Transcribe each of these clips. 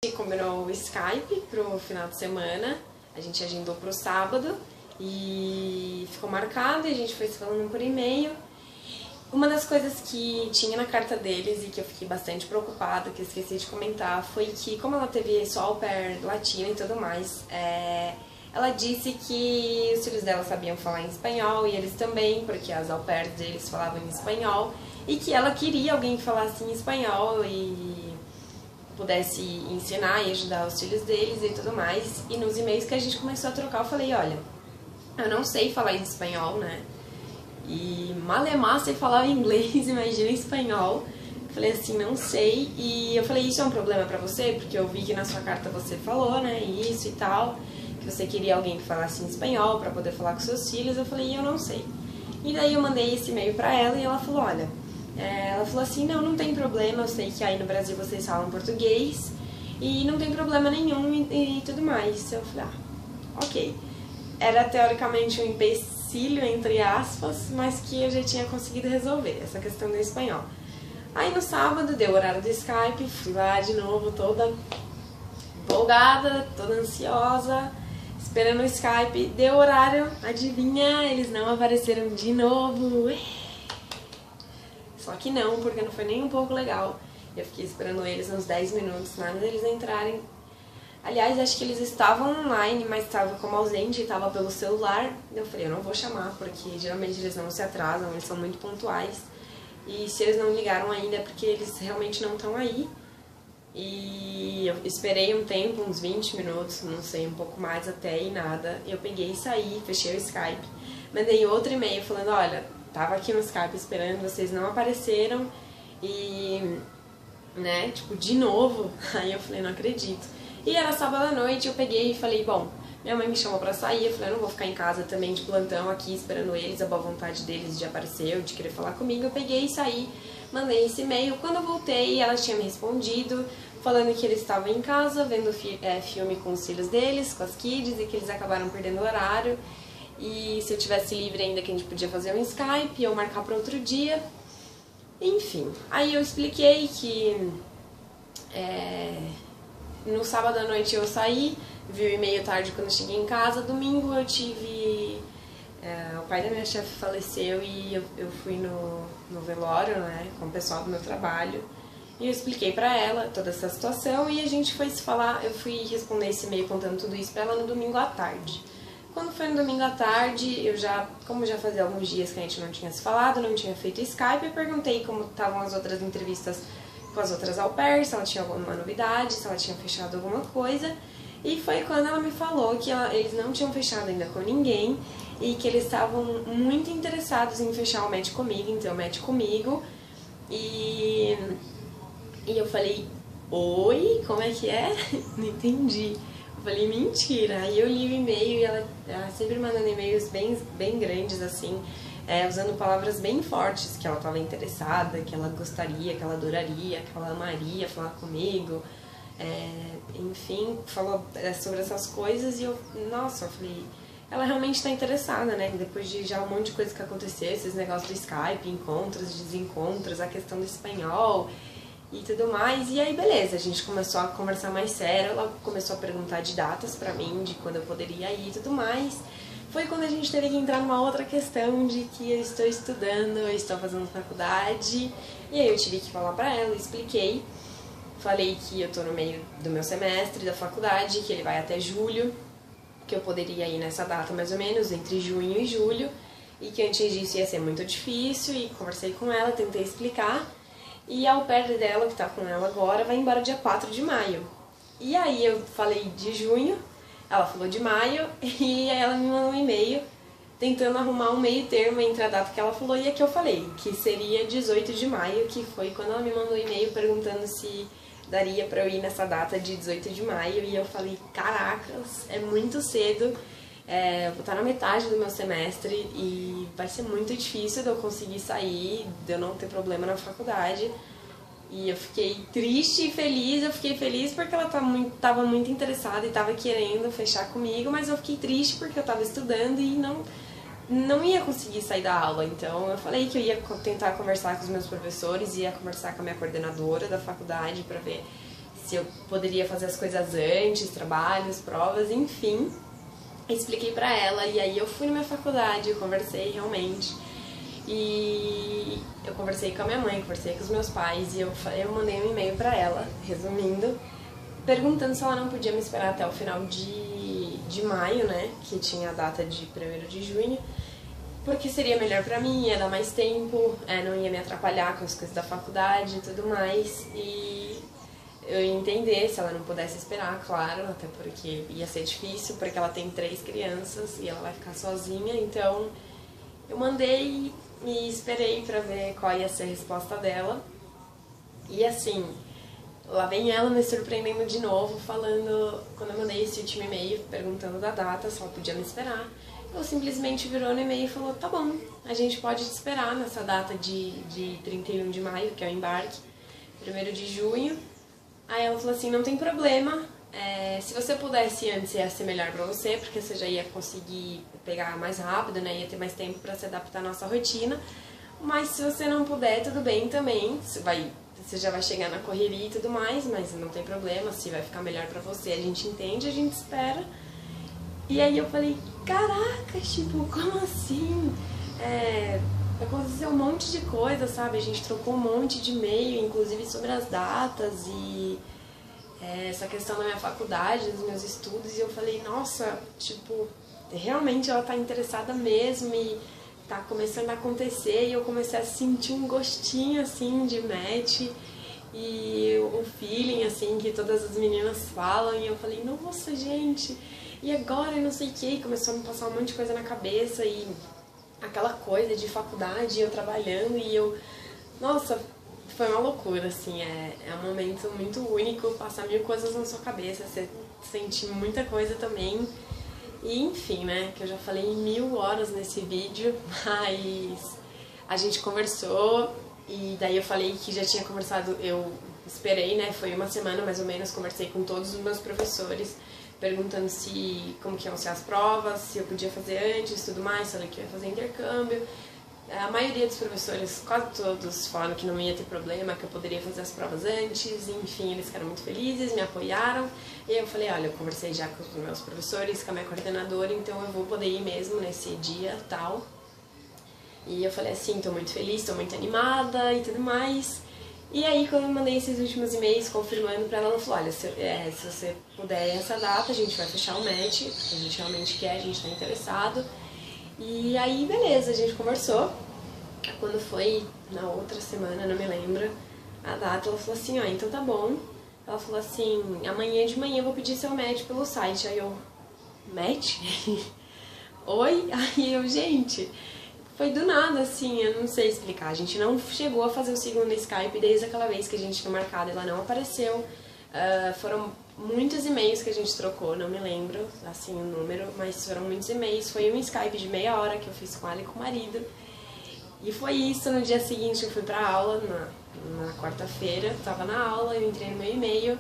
A gente combinou o Skype pro final de semana, a gente agendou pro sábado e ficou marcado e a gente foi se falando por e-mail. Uma das coisas que tinha na carta deles e que eu fiquei bastante preocupada, que eu esqueci de comentar, foi que como ela teve só au pair latino e tudo mais, ela disse que os filhos dela sabiam falar em espanhol e eles também, porque as au pairs deles falavam em espanhol, e que ela queria alguém que falasse em espanhol e pudesse ensinar e ajudar os filhos deles e tudo mais. E nos e-mails que a gente começou a trocar, eu falei, olha, eu não sei falar em espanhol, né? E malemar sei falar inglês, imagina espanhol. Eu falei assim, não sei. E eu falei, isso é um problema pra você? Porque eu vi que na sua carta você falou, né, isso e tal, que você queria alguém que falasse em espanhol pra poder falar com seus filhos. Eu falei, eu não sei. E daí eu mandei esse e-mail pra ela e ela falou, olha, ela falou assim, não tem problema, eu sei que aí no Brasil vocês falam português e não tem problema nenhum e tudo mais. Eu falei, ok. Era teoricamente um empecilho, entre aspas, mas que eu já tinha conseguido resolver, essa questão do espanhol. Aí no sábado deu o horário do Skype, fui lá de novo toda empolgada, toda ansiosa, esperando o Skype, deu o horário, adivinha, eles não apareceram de novo. Só que não, porque não foi nem um pouco legal. Eu fiquei esperando eles uns 10 minutos, nada deles entrarem. Aliás, acho que eles estavam online, mas estavam como ausente, estava pelo celular. Eu falei, eu não vou chamar, porque geralmente eles não se atrasam, eles são muito pontuais. E se eles não ligaram ainda é porque eles realmente não estão aí. E eu esperei um tempo, uns 20 minutos, não sei, um pouco mais até, e nada. Eu peguei e saí, fechei o Skype. Mandei outro e-mail falando, olha, tava aqui no Skype esperando, vocês não apareceram. E, né, tipo, de novo. Aí eu falei, não acredito. E era sábado à noite, eu peguei e falei, bom, minha mãe me chamou pra sair, eu falei, eu não vou ficar em casa também de plantão aqui esperando eles, a boa vontade deles de aparecer ou de querer falar comigo. Eu peguei e saí, mandei esse e-mail. Quando eu voltei, ela tinha me respondido, falando que eles estavam em casa, vendo filme com os filhos deles, com as kids, e que eles acabaram perdendo o horário. E se eu tivesse livre ainda que a gente podia fazer um Skype ou marcar para outro dia. Enfim, aí eu expliquei que no sábado à noite eu saí, vi o e-mail tarde quando eu cheguei em casa. Domingo eu tive... o pai da minha chefe faleceu e eu fui no velório, né, com o pessoal do meu trabalho. E eu expliquei pra ela toda essa situação e a gente foi se falar. Eu fui responder esse e-mail contando tudo isso pra ela no domingo à tarde. Quando foi no domingo à tarde, como já fazia alguns dias que a gente não tinha se falado, não tinha feito Skype, eu perguntei como estavam as outras entrevistas com as outras au pairs, se ela tinha alguma novidade, se ela tinha fechado alguma coisa. E foi quando ela me falou que eles não tinham fechado ainda com ninguém e que eles estavam muito interessados em fechar o match comigo, então o match comigo. E eu falei, oi, como é que é? Não entendi. Eu falei, mentira. Aí eu li o e-mail e ela sempre mandando e-mails bem grandes, assim, usando palavras bem fortes, que ela estava interessada, que ela gostaria, que ela adoraria, que ela amaria falar comigo. Enfim, falou sobre essas coisas e eu falei, ela realmente está interessada, né? Depois de já um monte de coisa que aconteceu, esses negócios do Skype, encontros, desencontros, a questão do espanhol e tudo mais. E aí, beleza, a gente começou a conversar mais sério, ela começou a perguntar de datas pra mim, de quando eu poderia ir e tudo mais. Foi quando a gente teve que entrar numa outra questão de que eu estou estudando, eu estou fazendo faculdade. E aí eu tive que falar pra ela, expliquei. Falei que eu tô no meio do meu semestre da faculdade, que ele vai até julho, que eu poderia ir nessa data mais ou menos, entre junho e julho, e que antes disso ia ser muito difícil, e conversei com ela, tentei explicar. E a au pair dela, que tá com ela agora, vai embora dia 4 de maio. E aí eu falei de junho, ela falou de maio, e aí ela me mandou um e-mail tentando arrumar um meio termo entre a data que ela falou e a que eu falei, que seria 18 de maio, que foi quando ela me mandou um e-mail perguntando se daria pra eu ir nessa data de 18 de maio. E eu falei, caracas, é muito cedo, eu vou estar na metade do meu semestre e vai ser muito difícil de eu conseguir sair, de eu não ter problema na faculdade. E eu fiquei triste e feliz. Eu fiquei feliz porque ela estava muito interessada e estava querendo fechar comigo, mas eu fiquei triste porque eu estava estudando e não ia conseguir sair da aula. Então eu falei que eu ia tentar conversar com os meus professores, ia conversar com a minha coordenadora da faculdade para ver se eu poderia fazer as coisas antes, trabalhos, provas, enfim. Expliquei pra ela e aí eu fui na minha faculdade, eu conversei realmente. E eu conversei com a minha mãe, conversei com os meus pais e eu mandei um e-mail pra ela, resumindo, perguntando se ela não podia me esperar até o final de maio, né, que tinha a data de 1º de junho, porque seria melhor pra mim, ia dar mais tempo, não ia me atrapalhar com as coisas da faculdade e tudo mais, e eu ia entender se ela não pudesse esperar, claro, até porque ia ser difícil, porque ela tem 3 crianças e ela vai ficar sozinha, então eu mandei e esperei pra ver qual ia ser a resposta dela. E assim, lá vem ela me surpreendendo de novo, falando, quando eu mandei esse último e-mail perguntando da data, se ela podia me esperar, ela simplesmente virou no e-mail e falou, tá bom, a gente pode te esperar nessa data de 31 de maio, que é o embarque, 1º de junho. Aí ela falou assim, não tem problema, se você pudesse antes ia ser melhor pra você, porque você já ia conseguir pegar mais rápido, né, ia ter mais tempo pra se adaptar à nossa rotina, mas se você não puder, tudo bem também, você já vai chegar na correria e tudo mais, mas não tem problema, se vai ficar melhor pra você, a gente entende, a gente espera. E aí eu falei, caraca, tipo, como assim? Aconteceu um monte de coisa, sabe? A gente trocou um monte de e-mail, inclusive sobre as datas e essa questão da minha faculdade, dos meus estudos, e eu falei, nossa, tipo, realmente ela tá interessada mesmo e tá começando a acontecer, e eu comecei a sentir um gostinho, assim, de match, e o feeling, assim, que todas as meninas falam, e eu falei, nossa, gente, e agora, e não sei o que, começou a me passar um monte de coisa na cabeça, e aquela coisa de faculdade, eu trabalhando, e eu, nossa, foi uma loucura, assim, é um momento muito único, passar 1000 coisas na sua cabeça, você sente muita coisa também, e enfim, né, que eu já falei 1000 horas nesse vídeo, mas a gente conversou, e daí eu falei que já tinha conversado, eu esperei, né, foi uma semana mais ou menos, conversei com todos os meus professores, perguntando como que iam ser as provas, se eu podia fazer antes, tudo mais, falei que eu ia fazer intercâmbio. A maioria dos professores, quase todos, falaram que não ia ter problema, que eu poderia fazer as provas antes, enfim, eles ficaram muito felizes, me apoiaram. E aí eu falei, olha, eu conversei já com os meus professores, com a minha coordenadora, então eu vou poder ir mesmo nesse dia, tal. E eu falei assim, tô muito feliz, tô muito animada e tudo mais. E aí, quando eu mandei esses últimos e-mails confirmando pra ela, ela falou, olha, se você puder essa data, a gente vai fechar o match, porque a gente realmente quer, a gente tá interessado. E aí, beleza, a gente conversou. Quando foi na outra semana, não me lembro, a data, ela falou assim, ó, então tá bom. Ela falou assim, amanhã de manhã eu vou pedir seu match pelo site. Aí eu, match? Oi? Aí eu, gente... Foi do nada, assim, eu não sei explicar. A gente não chegou a fazer o segundo Skype desde aquela vez que a gente tinha marcado, ela não apareceu. Foram muitos e-mails que a gente trocou, não me lembro, assim, o número, mas foram muitos e-mails. Foi um Skype de meia hora que eu fiz com ela e com o marido. E foi isso, no dia seguinte eu fui pra aula, na quarta-feira, tava na aula, eu entrei no meu e-mail.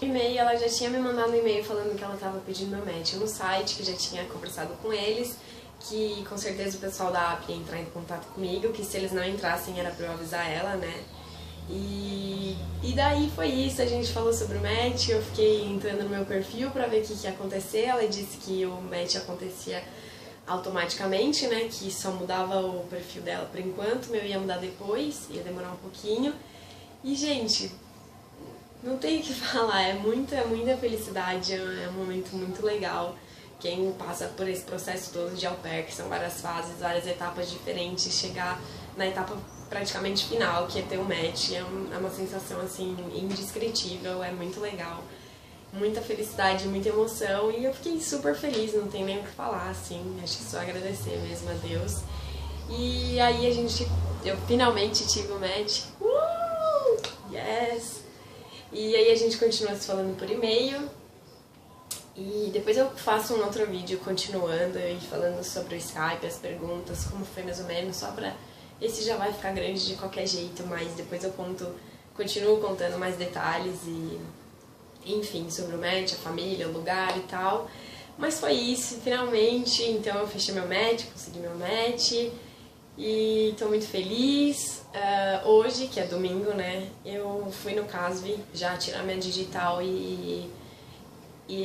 No e-mail ela já tinha me mandado um e-mail falando que ela tava pedindo meu match no site, que já tinha conversado com eles, que com certeza o pessoal da app ia entrar em contato comigo, que se eles não entrassem era pra eu avisar ela, né? E daí foi isso, a gente falou sobre o match, eu fiquei entrando no meu perfil pra ver o que ia acontecer, ela disse que o match acontecia automaticamente, né, que só mudava o perfil dela por enquanto, o meu ia mudar depois, ia demorar um pouquinho. E, gente, não tem o que falar, é muita felicidade, é um momento muito legal. Quem passa por esse processo todo de au pair, que são várias fases, várias etapas diferentes, chegar na etapa praticamente final, que é ter um match, é uma sensação, assim, indescritível, é muito legal. Muita felicidade, muita emoção, e eu fiquei super feliz, não tem nem o que falar, assim, acho que só agradecer mesmo a Deus. E aí eu finalmente tive o match, yes! E aí a gente continua se falando por e-mail, e depois eu faço um outro vídeo continuando e falando sobre o Skype, as perguntas, como foi mais ou menos, só pra... Esse já vai ficar grande de qualquer jeito, mas depois eu continuo contando mais detalhes e... Enfim, sobre o match, a família, o lugar e tal. Mas foi isso, finalmente, então eu fechei meu match, consegui meu match. e tô muito feliz. Hoje, que é domingo, né, eu fui no Casvi já tirar minha digital e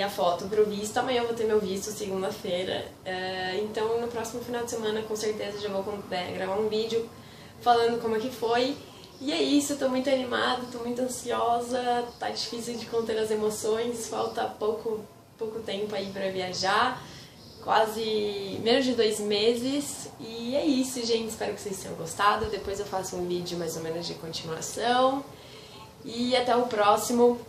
a foto pro visto. Amanhã eu vou ter meu visto, segunda-feira. Então no próximo final de semana com certeza já vou gravar um vídeo falando como é que foi. E é isso, tô muito animada, tô muito ansiosa, tá difícil de conter as emoções, falta pouco tempo aí pra viajar, quase menos de 2 meses. E é isso, gente, espero que vocês tenham gostado. Depois eu faço um vídeo mais ou menos de continuação. E até o próximo.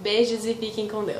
Beijos e fiquem com Deus.